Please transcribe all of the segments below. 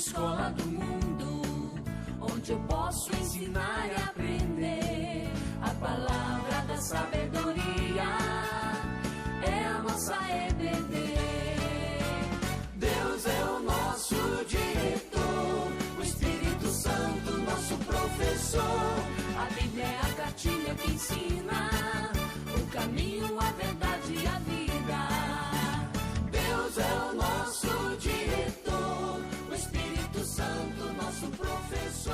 escola do mundo, onde eu posso ensinar e aprender. A palavra da sabedoria é a nossa EBD. Deus é o nosso diretor, o Espírito Santo nosso professor. A Bíblia é a cartilha que ensina o caminho, a verdade e a vida. Deus é o nosso diretor, o Espírito Santo nosso professor.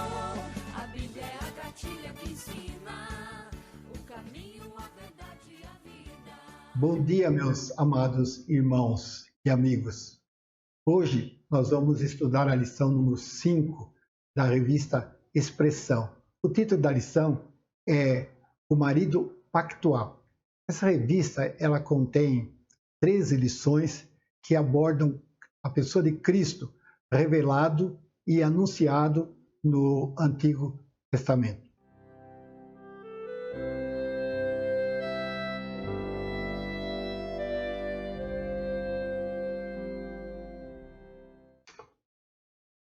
A Bíblia é a cartilha que ensina o caminho, a verdade e a vida. Bom dia, meus amados irmãos e amigos. Hoje nós vamos estudar a lição número 5 da revista Expressão. O título da lição é O Marido Pactual. Essa revista ela contém 13 lições que abordam a pessoa de Cristo revelado e anunciado no Antigo Testamento.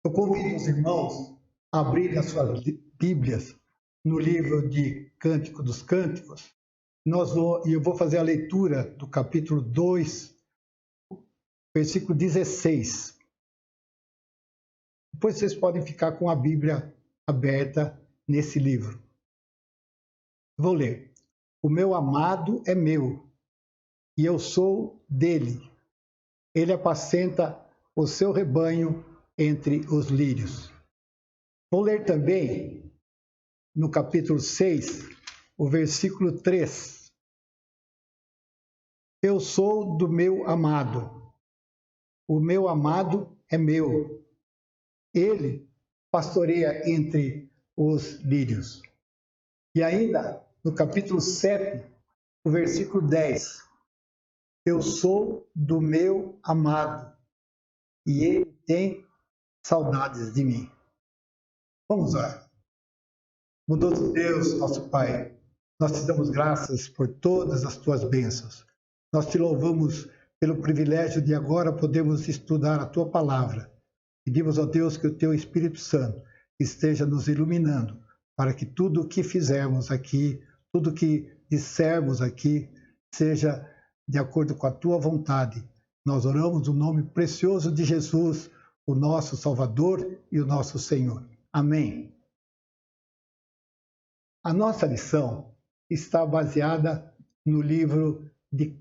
Eu convido os irmãos a abrirem as suas Bíblias no livro de Cântico dos Cânticos. Eu vou fazer a leitura do capítulo 2, versículo 16. Depois vocês podem ficar com a Bíblia aberta nesse livro. Vou ler. O meu amado é meu, e eu sou dele. Ele apacenta o seu rebanho entre os lírios. Vou ler também no capítulo 6, o versículo 3. Eu sou do meu amado. O meu amado é meu. Ele pastoreia entre os lírios. E ainda no capítulo 7, o versículo 10. Eu sou do meu amado e ele tem saudades de mim. Vamos lá. Bondoso Deus, nosso Pai, nós te damos graças por todas as tuas bênçãos. Nós te louvamos pelo privilégio de agora podermos estudar a tua palavra. Pedimos a Deus que o teu Espírito Santo esteja nos iluminando para que tudo o que fizermos aqui, tudo o que dissermos aqui, seja de acordo com a tua vontade. Nós oramos no nome precioso de Jesus, o nosso Salvador e o nosso Senhor. Amém. A nossa lição está baseada no livro de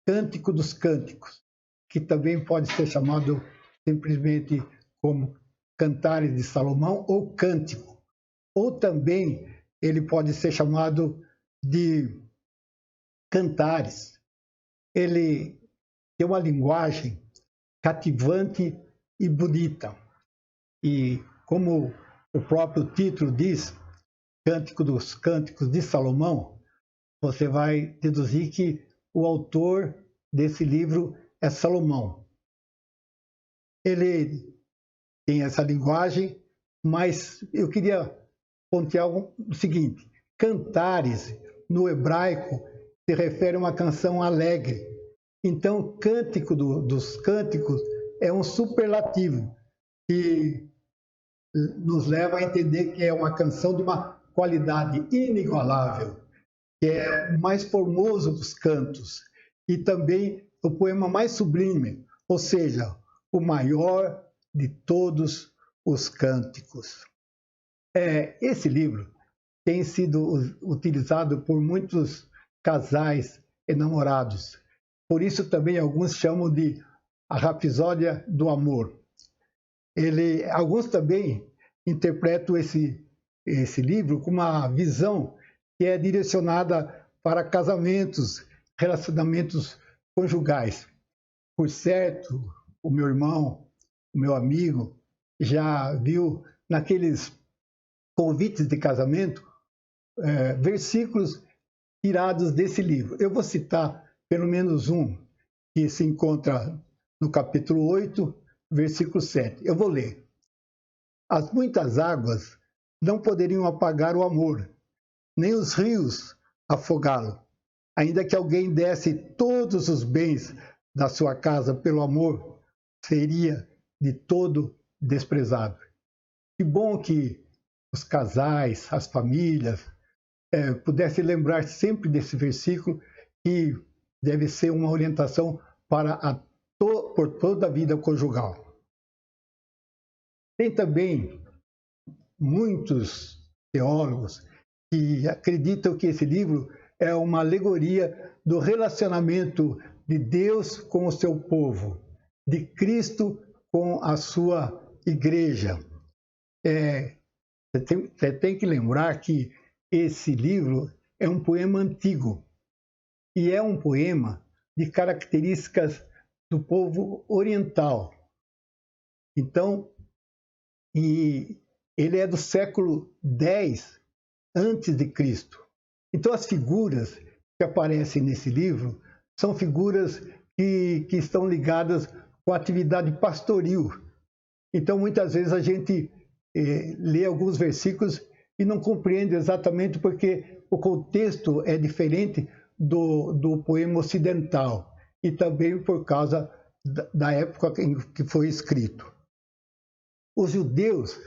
Cântico dos Cânticos, que também pode ser chamado simplesmente como Cantares de Salomão ou Cântico. Ou também ele pode ser chamado de Cantares. Ele tem uma linguagem cativante e bonita. E como o próprio título diz, Cântico dos Cânticos de Salomão, você vai deduzir que o autor desse livro é Salomão. Ele tem essa linguagem, mas eu queria pontuar o seguinte: Cantares, no hebraico, se refere a uma canção alegre. Então, Cântico dos Cânticos é um superlativo que nos leva a entender que é uma canção de uma qualidade inigualável, que é o mais formoso dos cantos e também o poema mais sublime, ou seja, o maior de todos os cânticos. Esse livro tem sido utilizado por muitos casais enamorados. Por isso também alguns chamam de a Rapsódia do Amor. Alguns também interpretam esse livro com uma visão que é direcionada para casamentos, relacionamentos conjugais. Por certo, o meu irmão, o meu amigo, já viu naqueles convites de casamento versículos tirados desse livro. Eu vou citar pelo menos um que se encontra no capítulo 8, versículo 7. Eu vou ler. As muitas águas não poderiam apagar o amor, nem os rios afogá-lo. Ainda que alguém desse todos os bens da sua casa pelo amor, seria de todo desprezado. Que bom que os casais, as famílias, pudessem lembrar sempre desse versículo, que deve ser uma orientação para por toda a vida conjugal. Tem também muitos teólogos que acreditam que esse livro é uma alegoria do relacionamento de Deus com o seu povo, de Cristo com a sua igreja. Você tem que lembrar que esse livro é um poema antigo e é um poema de características do povo oriental. Então, e ele é do século X antes de Cristo. Então, as figuras que aparecem nesse livro são figuras que estão ligadas com a atividade pastoril. Então, muitas vezes a gente lê alguns versículos e não compreende exatamente porque o contexto é diferente do poema ocidental e também por causa da época em que foi escrito. Os judeus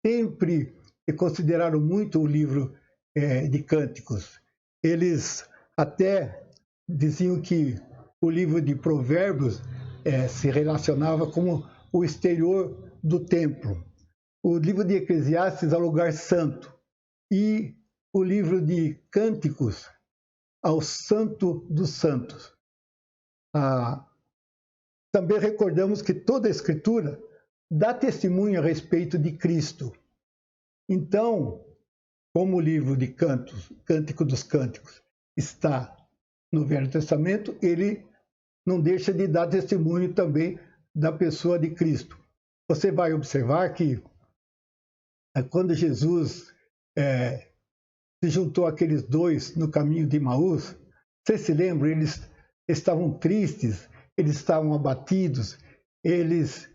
sempre consideraram muito o livro de Cânticos. Eles até diziam que o livro de Provérbios se relacionava com o exterior do templo. O livro de Eclesiastes ao lugar santo e o livro de Cânticos ao Santo dos Santos. Também recordamos que toda a Escritura dá testemunho a respeito de Cristo. Então, como o livro de Cântico dos Cânticos está no Velho Testamento, ele não deixa de dar testemunho também da pessoa de Cristo. Você vai observar que quando Jesus se juntou àqueles dois no caminho de Emaús, vocês se lembram, eles estavam tristes, eles estavam abatidos, eles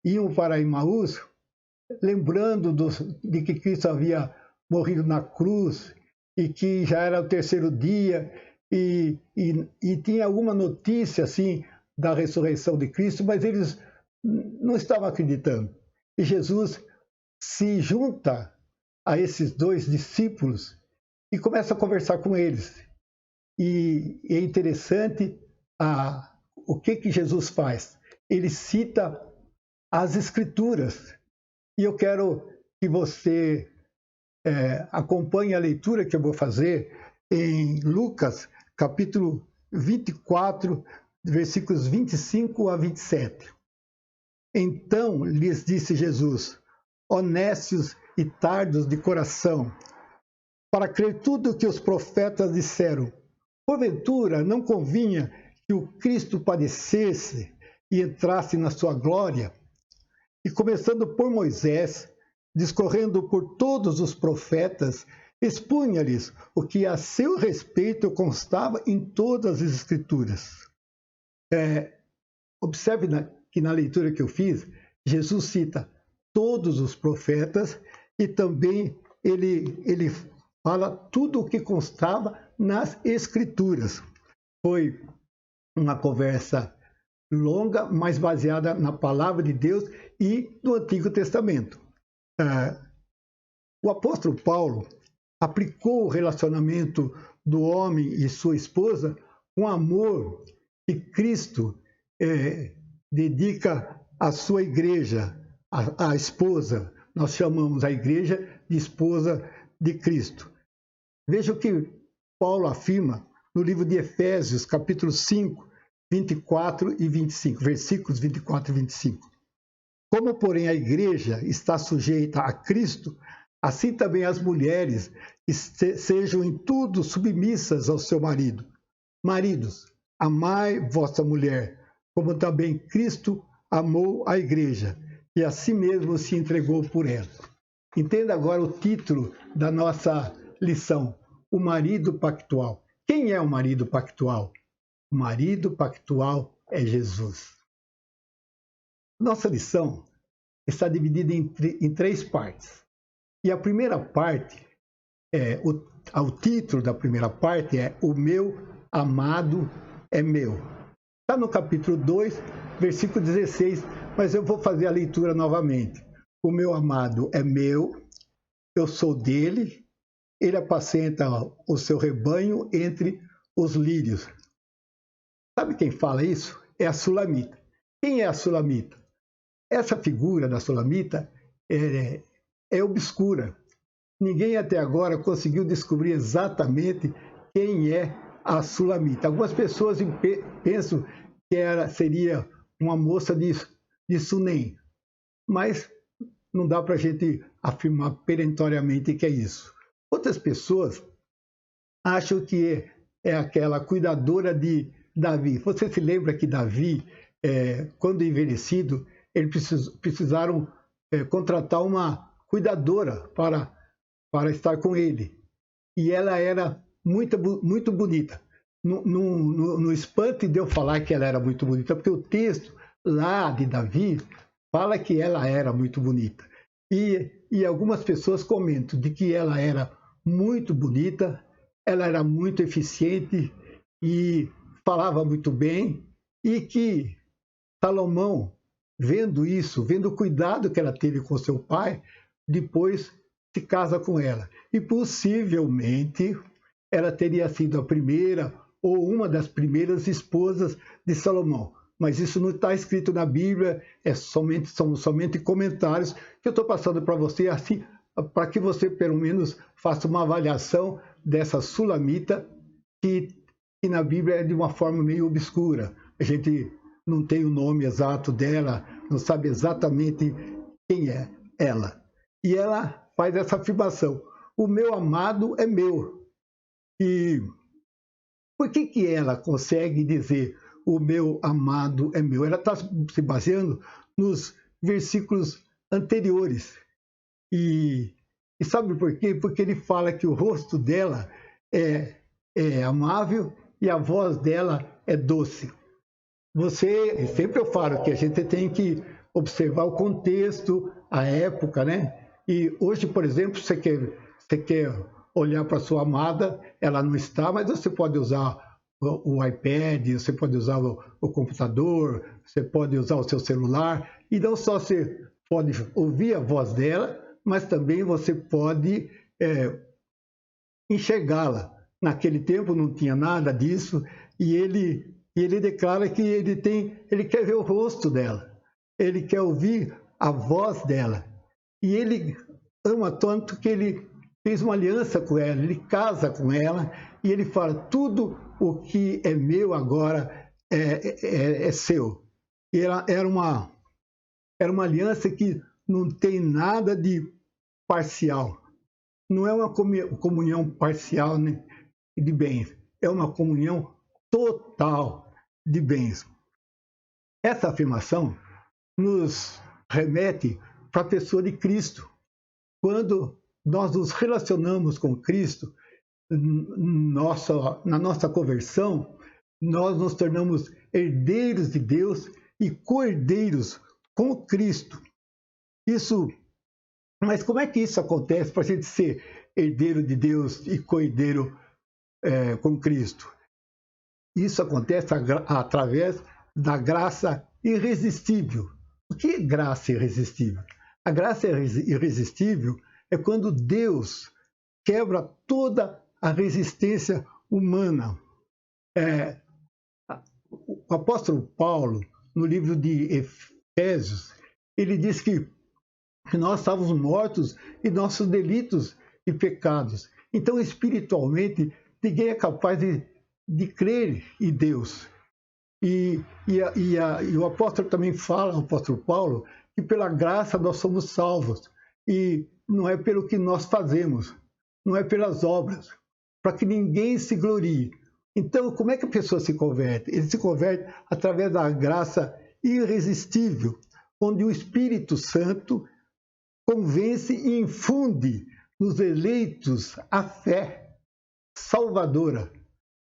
iam para Emaús lembrando de que Cristo havia morrido na cruz e que já era o terceiro dia e tinha alguma notícia assim da ressurreição de Cristo, mas eles não estavam acreditando. E Jesus se junta a esses dois discípulos e começa a conversar com eles. E é interessante o que Jesus faz. Ele cita as Escrituras. E eu quero que você acompanhe a leitura que eu vou fazer em Lucas, capítulo 24, versículos 25 a 27. Então lhes disse Jesus: honestos e tardos de coração, para crer tudo o que os profetas disseram. Porventura não convinha que o Cristo padecesse e entrasse na sua glória? E começando por Moisés, discorrendo por todos os profetas, expunha-lhes o que a seu respeito constava em todas as Escrituras. Observe que na leitura que eu fiz, Jesus cita todos os profetas e também ele fala tudo o que constava nas Escrituras. Foi uma conversa longa, mas baseada na palavra de Deus e do Antigo Testamento. O apóstolo Paulo aplicou o relacionamento do homem e sua esposa com o amor que Cristo dedica à sua igreja, à esposa. Nós chamamos a igreja de esposa de Cristo. Veja o que Paulo afirma no livro de Efésios, capítulo 5, 24 e 25, versículos 24 e 25. Como, porém, a igreja está sujeita a Cristo, assim também as mulheres sejam em tudo submissas ao seu marido. Maridos, amai vossa mulher, como também Cristo amou a igreja, e a si mesmo se entregou por ela. Entenda agora o título da nossa lição: o marido pactual. Quem é o marido pactual? O marido pactual é Jesus. Nossa lição está dividida em três partes. E a primeira parte, o título da primeira parte é O Meu Amado é Meu. Está no capítulo 2, versículo 16 mas eu vou fazer a leitura novamente. O meu amado é meu, eu sou dele, ele apacenta o seu rebanho entre os lírios. Sabe quem fala isso? É a Sulamita. Quem é a Sulamita? Essa figura da Sulamita é obscura. Ninguém até agora conseguiu descobrir exatamente quem é a Sulamita. Algumas pessoas pensam que seria uma moça de Sunem, mas não dá para a gente afirmar perentoriamente que é isso. Outras pessoas acham que é aquela cuidadora de Davi. Você se lembra que Davi, quando envelhecido, eles precisaram contratar uma cuidadora para estar com ele. E ela era muito bonita. No espante de eu falar que ela era muito bonita, porque o texto lá de Davi fala que ela era muito bonita. E algumas pessoas comentam de que ela era muito bonita, ela era muito eficiente e falava muito bem, e que Salomão, vendo isso, vendo o cuidado que ela teve com seu pai, depois se casa com ela. E possivelmente ela teria sido a primeira ou uma das primeiras esposas de Salomão. Mas isso não está escrito na Bíblia, são somente comentários que eu estou passando para você, assim, para que você pelo menos faça uma avaliação dessa Sulamita, que na Bíblia é de uma forma meio obscura. A gente não tem o nome exato dela, não sabe exatamente quem é ela. E ela faz essa afirmação: o meu amado é meu. E por que ela consegue dizer o meu amado é meu? Ela está se baseando nos versículos anteriores. E sabe por quê? Porque ele fala que o rosto dela é amável e a voz dela é doce. Sempre eu falo que a gente tem que observar o contexto, a época, né? E hoje, por exemplo, você quer olhar para sua amada, ela não está, mas você pode usar o iPad, você pode usar o computador, você pode usar o seu celular, e não só você pode ouvir a voz dela, mas também você pode enxergá-la. Naquele tempo não tinha nada disso, e ele declara que ele quer ver o rosto dela, ele quer ouvir a voz dela, e ele ama tanto que ele fez uma aliança com ela, ele casa com ela, e ele fala: tudo o que é meu agora é seu. E era uma aliança que não tem nada de parcial, não é uma comunhão parcial, né, de bens, é uma comunhão total de bens. Essa afirmação nos remete para a pessoa de Cristo. Quando nós nos relacionamos com Cristo, na nossa conversão, nós nos tornamos herdeiros de Deus e co-herdeiros com Cristo. Mas como é que isso acontece para a gente ser herdeiro de Deus e co-herdeiro com Cristo? Isso acontece através da graça irresistível. O que é graça irresistível? A graça irresistível é quando Deus quebra toda a resistência humana. O apóstolo Paulo, no livro de Efésios, ele diz que nós estávamos mortos em nossos delitos e pecados. Então, espiritualmente, ninguém é capaz de crer em Deus. E o apóstolo também fala, o apóstolo Paulo, que pela graça nós somos salvos. E não é pelo que nós fazemos, não é pelas obras, para que ninguém se glorie. Então, como é que a pessoa se converte? Ele se converte através da graça irresistível, onde o Espírito Santo convence e infunde nos eleitos a fé salvadora,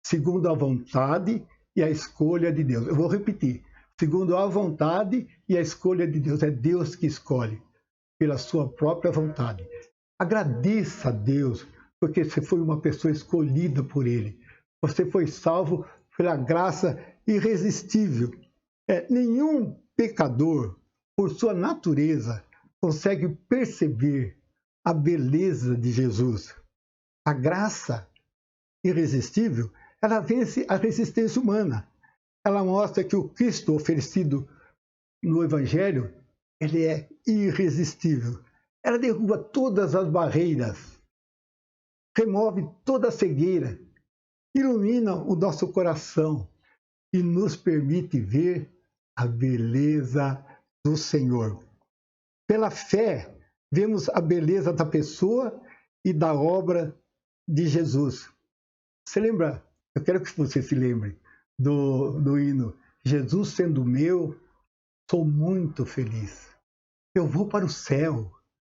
segundo a vontade e a escolha de Deus. Eu vou repetir: segundo a vontade e a escolha de Deus. É Deus que escolhe pela sua própria vontade. Agradeça a Deus, porque você foi uma pessoa escolhida por Ele. Você foi salvo pela graça irresistível. Nenhum pecador por sua natureza, consegue perceber a beleza de Jesus. A graça irresistível, ela vence a resistência humana. Ela mostra que o Cristo oferecido no Evangelho, ele é irresistível. Ela derruba todas as barreiras, remove toda a cegueira, ilumina o nosso coração e nos permite ver a beleza do Senhor. Pela fé, vemos a beleza da pessoa e da obra de Jesus. Você lembra? Eu quero que você se lembre do hino Jesus sendo meu, sou muito feliz. Eu vou para o céu,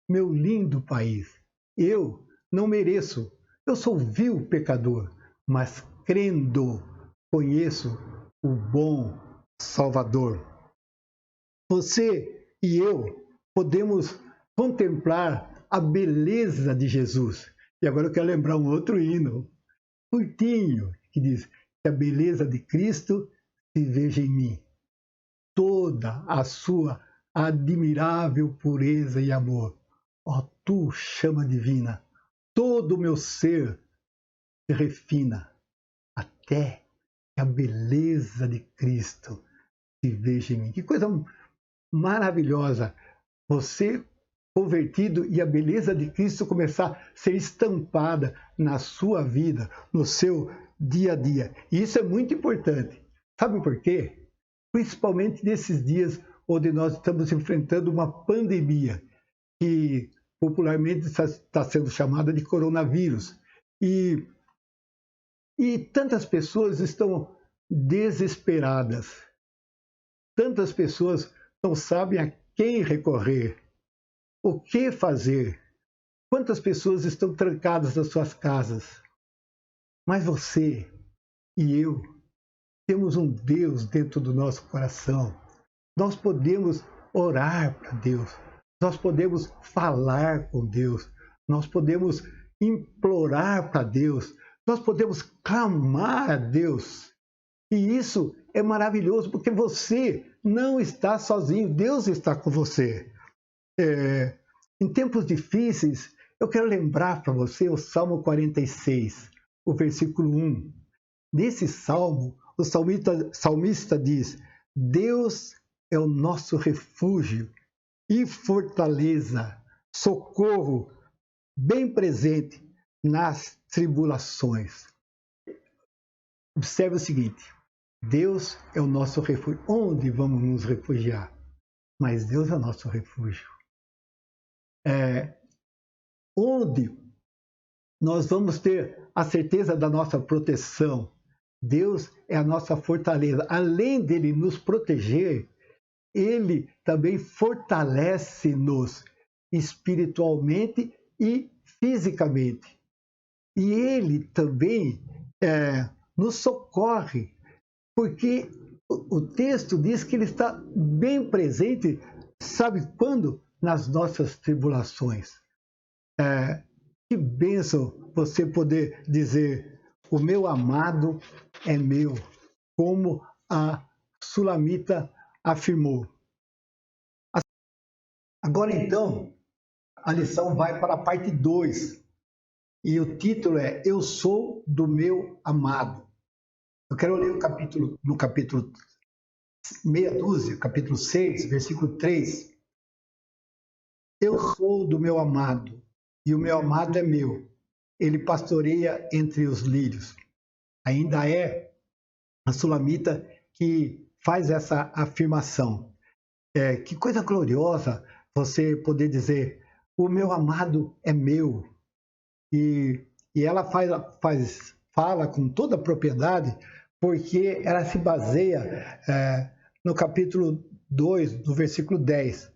meu lindo país. Eu não mereço, eu sou vil pecador, mas crendo, conheço o bom Salvador. Você e eu podemos contemplar a beleza de Jesus. E agora eu quero lembrar um outro hino, curtinho, que diz que a beleza de Cristo se veja em mim. Toda a sua admirável pureza e amor. Ó tu, chama divina, todo o meu ser se refina, até que a beleza de Cristo se veja em mim. Que coisa maravilhosa! Você convertido e a beleza de Cristo começar a ser estampada na sua vida, no seu dia a dia. E isso é muito importante. Sabe por quê? Principalmente nesses dias onde nós estamos enfrentando uma pandemia que popularmente está sendo chamada de coronavírus. E tantas pessoas estão desesperadas. Tantas pessoas não sabem a quem recorrer, o que fazer. Quantas pessoas estão trancadas nas suas casas. Mas você e eu temos um Deus dentro do nosso coração. Nós podemos orar para Deus. Nós podemos falar com Deus. Nós podemos implorar para Deus. Nós podemos clamar a Deus. E isso é maravilhoso, porque você não está sozinho. Deus está com você. Em tempos difíceis, eu quero lembrar para você o Salmo 46, o versículo 1. Nesse salmo, o salmista diz: Deus é o nosso refúgio e fortaleza, socorro bem presente nas tribulações. Observe o seguinte: Deus é o nosso refúgio. Onde vamos nos refugiar? Mas Deus é o nosso refúgio. Onde nós vamos ter a certeza da nossa proteção? Deus é a nossa fortaleza. Além dele nos proteger, ele também fortalece-nos espiritualmente e fisicamente. E ele também nos socorre, porque o texto diz que ele está bem presente, sabe quando? Nas nossas tribulações. Que bênção você poder dizer: o meu amado é meu, como a Sulamita afirmou. Agora então, a lição vai para a parte 2. E o título é Eu sou do meu amado. Eu quero ler no capítulo meia dúzia, capítulo 6, versículo 3. Eu sou do meu amado, e o meu amado é meu. Ele pastoreia entre os lírios. Ainda é a Sulamita que faz essa afirmação. Que coisa gloriosa você poder dizer: o meu amado é meu. E ela fala com toda a propriedade, porque ela se baseia no capítulo 2, no versículo 10.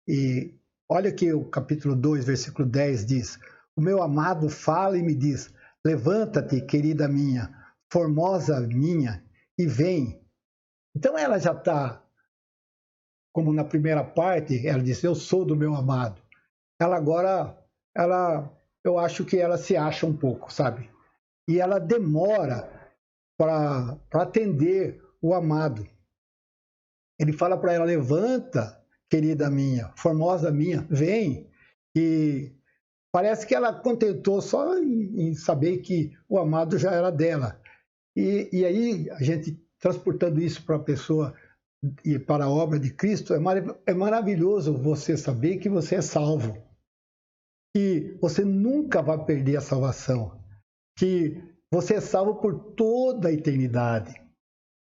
E olha que o capítulo 2, versículo 10 diz: o meu amado fala e me diz: levanta-te, querida minha, formosa minha, e vem. Então ela já está, como na primeira parte, ela disse: eu sou do meu amado. Ela agora, eu acho que ela se acha um pouco, sabe? E ela demora para atender o amado. Ele fala para ela: levanta, querida minha, formosa minha, vem. E parece que ela contentou só em saber que o amado já era dela. E aí, a gente transportando isso para a pessoa e para a obra de Cristo, é maravilhoso você saber que você é salvo, que você nunca vai perder a salvação, que você é salvo por toda a eternidade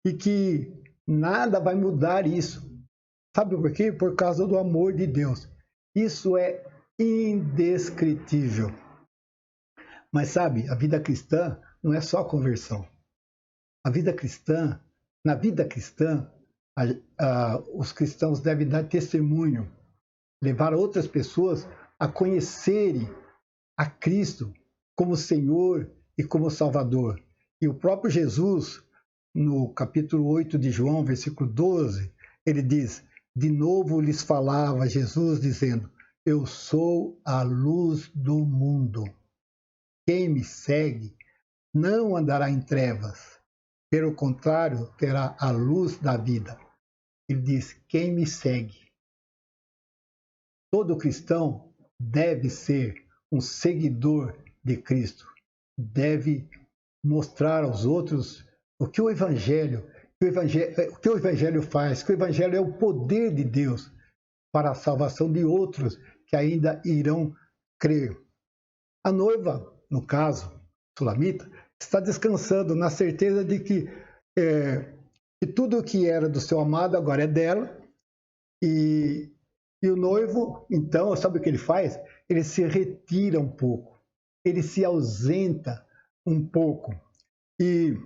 e que nada vai mudar isso. Sabe por quê? Por causa do amor de Deus. Isso é indescritível. Mas sabe, a vida cristã não é só conversão. A vida cristã, na vida cristã, os cristãos devem dar testemunho, levar outras pessoas a conhecerem a Cristo como Senhor e como Salvador. E o próprio Jesus, no capítulo 8 de João, versículo 12, ele diz: de novo lhes falava Jesus, dizendo: eu sou a luz do mundo. Quem me segue não andará em trevas, pelo contrário, terá a luz da vida. Ele diz: quem me segue. Todo cristão deve ser um seguidor de Cristo, deve mostrar aos outros o que o Evangelho faz, que o Evangelho é o poder de Deus para a salvação de outros que ainda irão crer. A noiva, no caso, Sulamita, está descansando na certeza de que tudo o que era do seu amado agora é dela. E o noivo, então, sabe o que ele faz? Ele se retira um pouco, ele se ausenta um pouco. E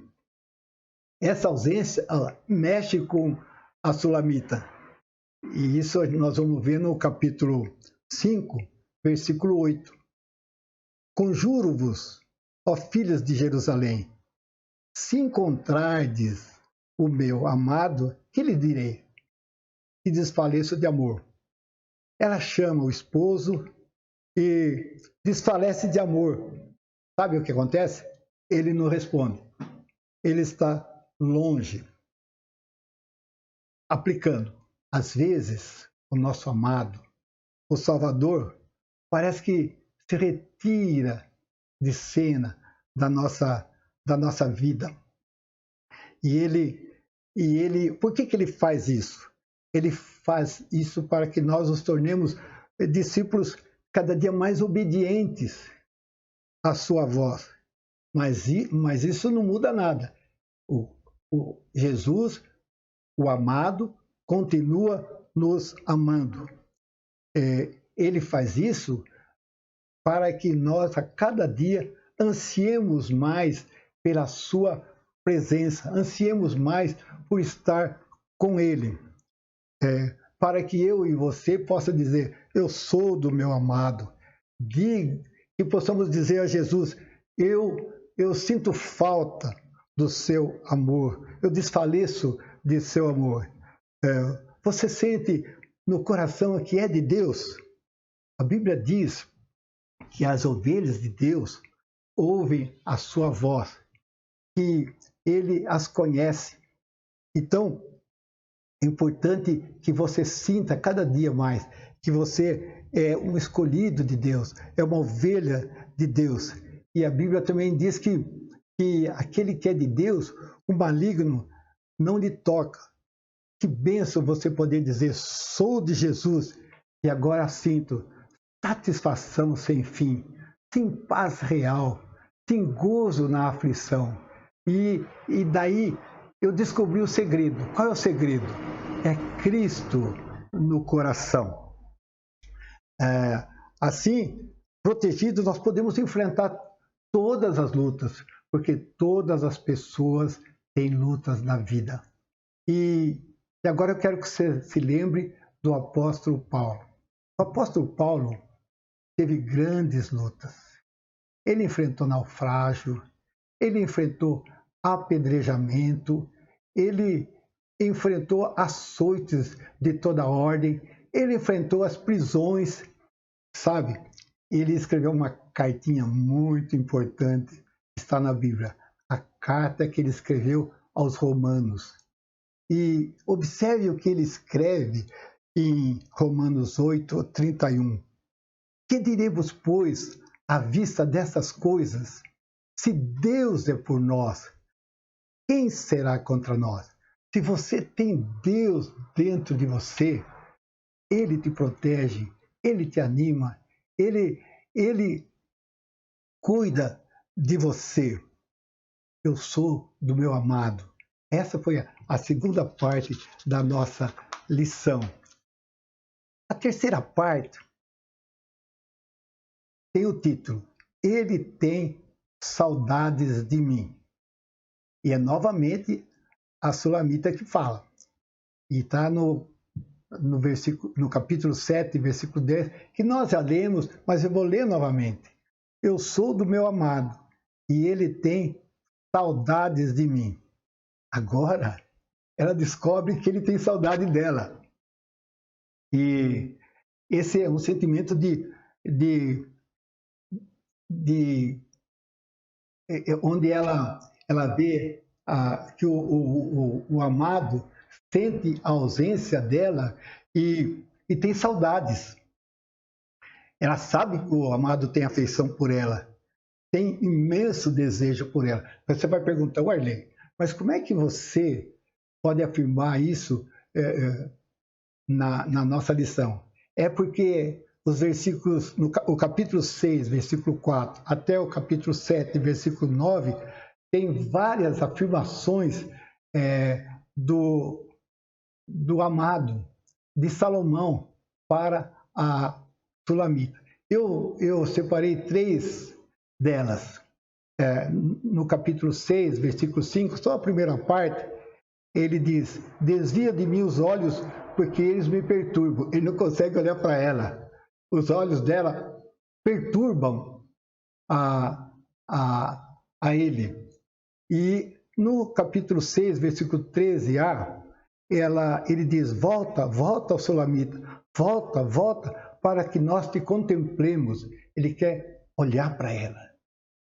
essa ausência mexe com a Sulamita. E isso nós vamos ver no capítulo 5, versículo 8. Conjuro-vos, ó filhas de Jerusalém, se encontrardes o meu amado, que lhe direi? Que desfaleço de amor. Ela chama o esposo e desfalece de amor. Sabe o que acontece? Ele não responde. Ele está longe. Aplicando. Às vezes, o nosso amado, o Salvador, parece que se retira de cena da nossa vida. E ele, por que ele faz isso? Ele faz isso para que nós nos tornemos discípulos cada dia mais obedientes à sua voz. Mas isso não muda nada. O Jesus, o amado, continua nos amando. Ele faz isso para que nós, a cada dia, ansiemos mais pela sua presença, ansiemos mais por estar com Ele. Para que eu e você possa dizer: eu sou do meu amado. Que possamos dizer a Jesus: eu sinto falta do seu amor, eu desfaleço de seu amor. Você sente no coração que é de Deus? A Bíblia diz que as ovelhas de Deus ouvem a sua voz, que Ele as conhece. Então, é importante que você sinta cada dia mais que você é um escolhido de Deus, é uma ovelha de Deus. E a Bíblia também diz que aquele que é de Deus, o maligno não lhe toca. Que bênção você poder dizer: sou de Jesus e agora sinto satisfação sem fim, sem paz real, sem gozo na aflição. E daí eu descobri o segredo. Qual é o segredo? É Cristo no coração. Assim, protegidos, nós podemos enfrentar todas as lutas, porque todas as pessoas têm lutas na vida. E agora eu quero que você se lembre do apóstolo Paulo. O apóstolo Paulo teve grandes lutas. Ele enfrentou naufrágio, ele enfrentou apedrejamento, ele enfrentou açoites de toda ordem, ele enfrentou as prisões, sabe? Ele escreveu uma cartinha muito importante, que está na Bíblia, a carta que ele escreveu aos Romanos. E observe o que ele escreve em Romanos 8, 31. Que diremos, pois, à vista dessas coisas? Se Deus é por nós, quem será contra nós? Se você tem Deus dentro de você, Ele te protege, Ele te anima, Ele cuida de você. Eu sou do meu amado. Essa foi a segunda parte da nossa lição. A terceira parte tem o título: Ele tem saudades de mim. E é novamente a Sulamita que fala. E está no capítulo 7, versículo 10, que nós já lemos, mas eu vou ler novamente. Eu sou do meu amado e ele tem saudades de mim. Agora, ela descobre que ele tem saudade dela. E esse é um sentimento onde ela vê que o amado sente a ausência dela e tem saudades. Ela sabe que o amado tem afeição por ela, tem imenso desejo por ela. Você vai perguntar, Arley, mas como é que você pode afirmar isso na nossa lição? É porque os versículos, o capítulo 6, versículo 4, até o capítulo 7, versículo 9, tem várias afirmações do amado, de Salomão, para a Sulamita. Eu separei 3 delas. No capítulo 6, versículo 5, só a primeira parte, ele diz: desvia de mim os olhos, porque eles me perturbam. Ele não consegue olhar para ela. Os olhos dela perturbam a ele. E no capítulo 6, versículo 13a, ele diz: volta, volta, Sulamita, volta, volta, para que nós te contemplemos. Ele quer olhar para ela.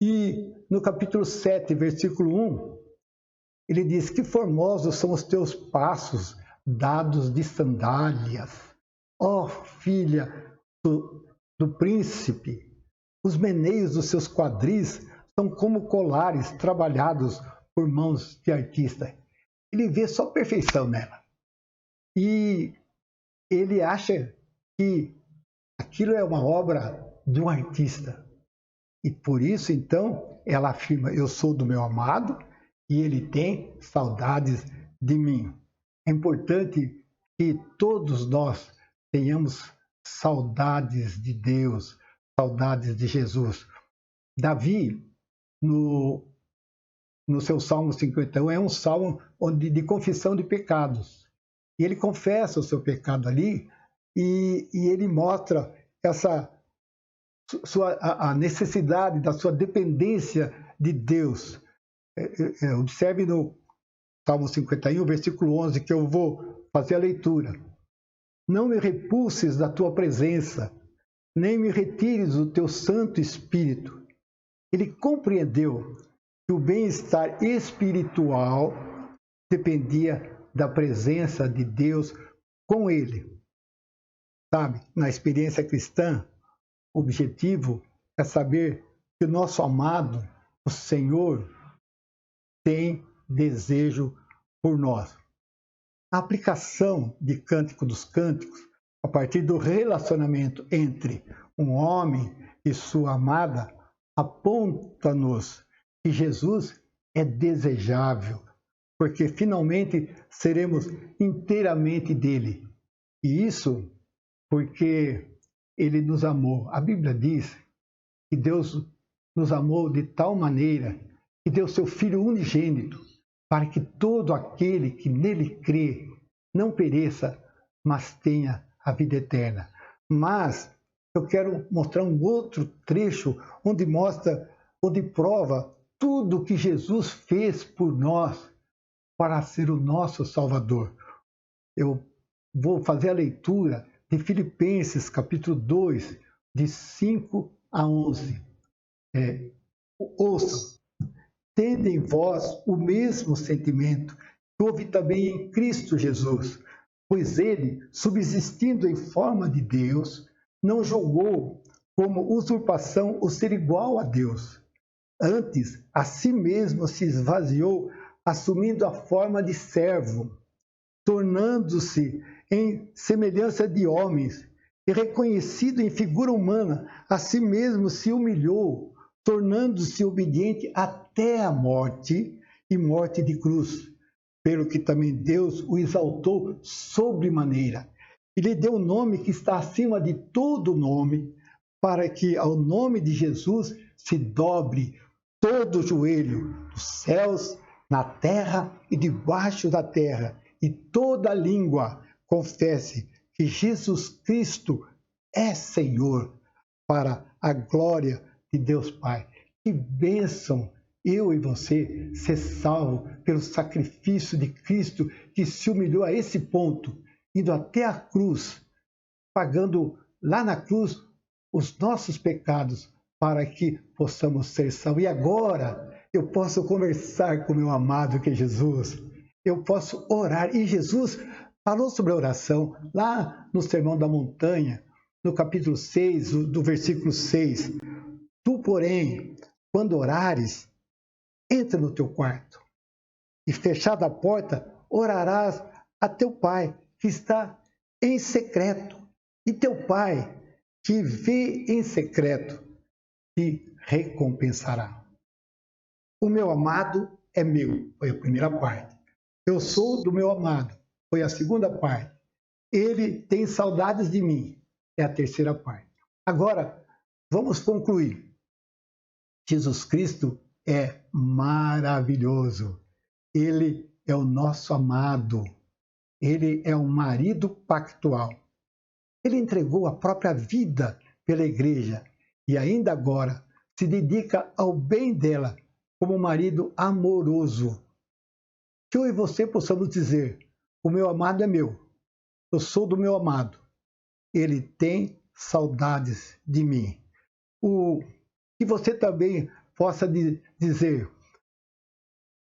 E no capítulo 7, versículo 1, ele diz: que formosos são os teus passos, dados de sandálias. Ó filha do príncipe, os meneios dos seus quadris são como colares trabalhados por mãos de artista. Ele vê só perfeição nela. E ele acha que aquilo é uma obra de um artista. E por isso, então, ela afirma: eu sou do meu amado e ele tem saudades de mim. É importante que todos nós tenhamos saudades de Deus, saudades de Jesus. Davi, no seu Salmo 51, é um salmo de confissão de pecados. E ele confessa o seu pecado ali e ele mostra a necessidade da sua dependência de Deus. Observe no Salmo 51, versículo 11, que eu vou fazer a leitura. Não me repulses da tua presença, nem me retires o teu Santo Espírito. Ele compreendeu que o bem-estar espiritual dependia da presença de Deus com ele. Sabe, na experiência cristã, o objetivo é saber que o nosso amado, o Senhor, tem desejo por nós. A aplicação de Cântico dos Cânticos, a partir do relacionamento entre um homem e sua amada, aponta-nos que Jesus é desejável, porque finalmente seremos inteiramente dele. E isso porque ele nos amou. A Bíblia diz que Deus nos amou de tal maneira que deu seu Filho unigênito, para que todo aquele que nele crê não pereça, mas tenha a vida eterna. Mas eu quero mostrar um outro trecho onde prova tudo que Jesus fez por nós para ser o nosso Salvador. Eu vou fazer a leitura de Filipenses, capítulo 2, de 5 a 11. Ouçam: tende em vós o mesmo sentimento que houve também em Cristo Jesus, pois ele, subsistindo em forma de Deus, não julgou como usurpação o ser igual a Deus. Antes, a si mesmo se esvaziou, assumindo a forma de servo, tornando-se em semelhança de homens, e reconhecido em figura humana, a si mesmo se humilhou, tornando-se obediente até a morte e morte de cruz, pelo que também Deus o exaltou sobremaneira. E lhe deu um nome que está acima de todo nome, para que ao nome de Jesus se dobre todo o joelho, dos céus, na terra e debaixo da terra, e toda língua confesse que Jesus Cristo é Senhor, para a glória de Deus Pai. Que bênção eu e você ser salvo pelo sacrifício de Cristo, que se humilhou a esse ponto, indo até a cruz, pagando lá na cruz os nossos pecados, para que possamos ser salvos. E agora eu posso conversar com o meu amado que é Jesus. Eu posso orar. E Jesus falou sobre a oração lá no Sermão da Montanha, no capítulo 6, do versículo 6. Tu, porém, quando orares, entra no teu quarto e, fechada a porta, orarás a teu Pai, que está em secreto. E teu Pai, que vê em secreto, te recompensará. O meu amado é meu, foi a primeira parte. Eu sou do meu amado, foi a segunda parte. Ele tem saudades de mim, é a terceira parte. Agora, vamos concluir. Jesus Cristo é maravilhoso. Ele é o nosso amado. Ele é um marido pactual. Ele entregou a própria vida pela igreja e ainda agora se dedica ao bem dela como um marido amoroso. Que eu e você possamos dizer: o meu amado é meu, eu sou do meu amado, ele tem saudades de mim. Que você também possa dizer: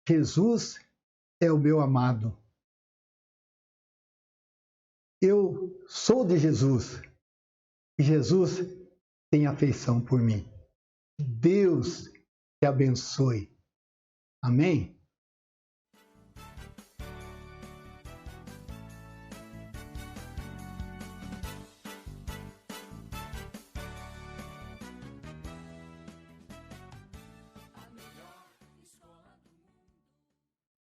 Jesus é o meu amado, eu sou de Jesus e Jesus tem afeição por mim. Deus te abençoe. Amém?